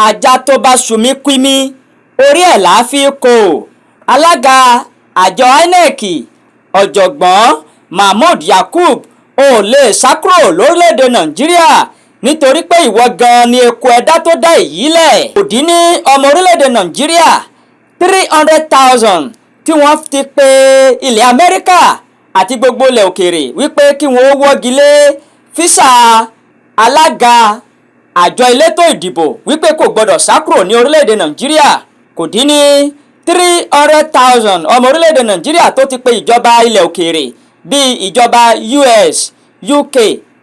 ajá tó bá sumi kwimi orí ẹ̀ là á fi kó. Alága àjọ INEC ọ̀jọ̀gbọ́n Mahmood Yakub ò lè sá kúrò lórílẹ̀‐èdè Nàìjíríà nítorí pé ìwọ gan ni eku ẹ̀dá tó dá èyí lẹ̀. Kò dín ní ọmọ orílẹ̀‐èdè Nàìjíríà 300,000 tí wọ́n ti pe ilẹ̀ Amẹ́ríkà àti gbogbo ilẹ̀ òkèèrè wípé kí wọ́n wọ́gi lé físà alága àjọ elétò ìdìbò wípé kò gbọdọ̀ sá kúrò ní orílẹ̀‐èdè Nàìjíríà. Kò dín ní 300,000 ọmọ orílẹ̀‐èdè Nàìjíríà tó ti pe ìjọba ilẹ̀ òkèèrè bíi ìjọba US, UK,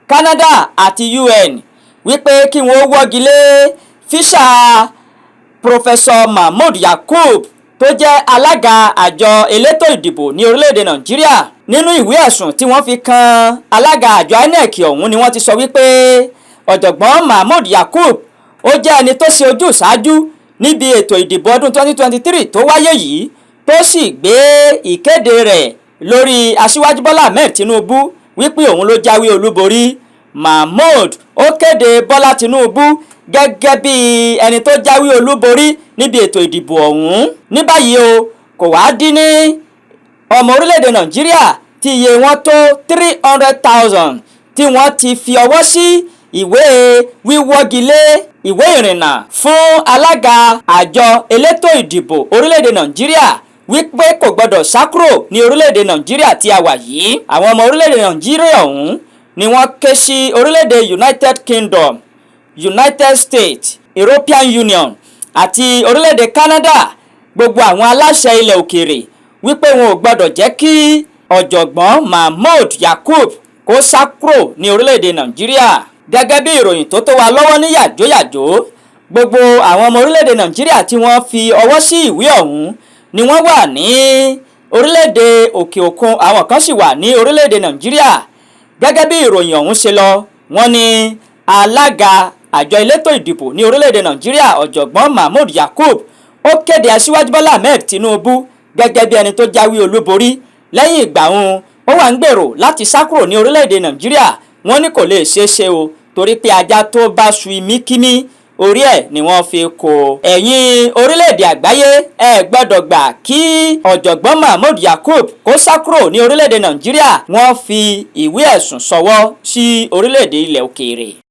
Canada àti UN wípé kí wọ́n wọ́gi lé físà Professor Mahmood Yakub tó jẹ́ alága àjọ elétò ìdìbò ní orílẹ̀‐èdè Nàìjíríà. Nínú ìwé ẹ̀sùn tí wọ́n fi kan alága àjọ INEC ọ̀hún ni wọ́n ti sọ wípé ọ̀jọ̀gbọ́n Mahmood Yakub ó jẹ́ ẹni tó ṣe ojú ṣáájú níbi ètò ìdìbò ọdún 2023 tó wáyé yìí tó sì gbé ìkéde rẹ̀ lórí aṣíwájú Bọ́lá Ahmed Tinubu wípé òun ló jáwé olúborí. Mahmood ó kéde Bọ́lá Tinubu gẹ́gẹ́ bí ẹni tó jáwé olúborí níbi ètò ìdìbò ọ̀hún. Ní báyìí o kò wá dín ní ọmọ orílẹ̀-èdè Nàìjíríà tí iye wọn tó 300,000 tí wọ́n ti fi ọwọ́ sí ìwé wíwọ́gilé ìwé ìrìnnà fún alága àjọ elétò ìdìbò orílẹ̀-èdè Nàìjíríà wípé kò gbọdọ̀ sá kúrò ní orílẹ̀-èdè Nàìjíríà tí a wà yìí. Àwọn ọmọ orílẹ̀-èdè Nàìjíríà ọ̀hún ni wọ́n ké sí orílẹ̀-èdè United Kingdom, United States, European Union àti orílẹ̀-èdè Canada, gbogbo àwọn aláṣẹ ilẹ̀ òkèèrè wípé wọn ò gbọdọ̀ jẹ́ kí ọ̀jọ̀gbọ́n Mahmood Yakub kó sá kúrò ní orílẹ̀-èdè Nàìjíríà. Gẹ́gẹ́ bí ìròyìn tó wa lọ́wọ́ ní yàjóyàjó, gbogbo àwọn ọmọ orílẹ̀-èdè Nàìjíríà tí wọ́n fi ọwọ́ sí ìwé ọ̀hún ni wọ́n wà ní orílẹ̀-èdè òkè òkun, àwọn kan sì wà ní orílẹ̀-èdè Nàìjíríà. Gẹ́gẹ́ bí ìròyìn ọ̀hún ṣe lọ, wọ́n ní alága àjọ elétò ìdìbò ní orílẹ̀-èdè Nàìjíríà ọ̀jọ̀gbọ́n Mahmood Yakub ó kéde aṣíwájú Bọ́lá Ahmed Tinubu gẹ́gẹ́ bí ẹni tó jáwé olúborí. Lẹ́yìn ìgbà òun ó wà ń gbèrò láti sá kúrò ní orílẹ̀-èdè Nàìjíríà. Wọ́n ní kò lè ṣeé ṣe o torí pé ajá tó bá su imí kímí orí ẹ̀ ni wọ́n fi kó. Ẹ̀yin orílẹ̀-èdè àgbáyé ẹ gbọ́dọ̀ gbà kí ọ̀jọ̀gbọ́n Mahmood Yakub kó sá kúrò ní orílẹ̀-èdè Nàìjíríà. Wọ́n fi ìwé ẹ̀sùn ṣọwọ́ sí orílẹ̀-èdè ilẹ̀ òkèèrè.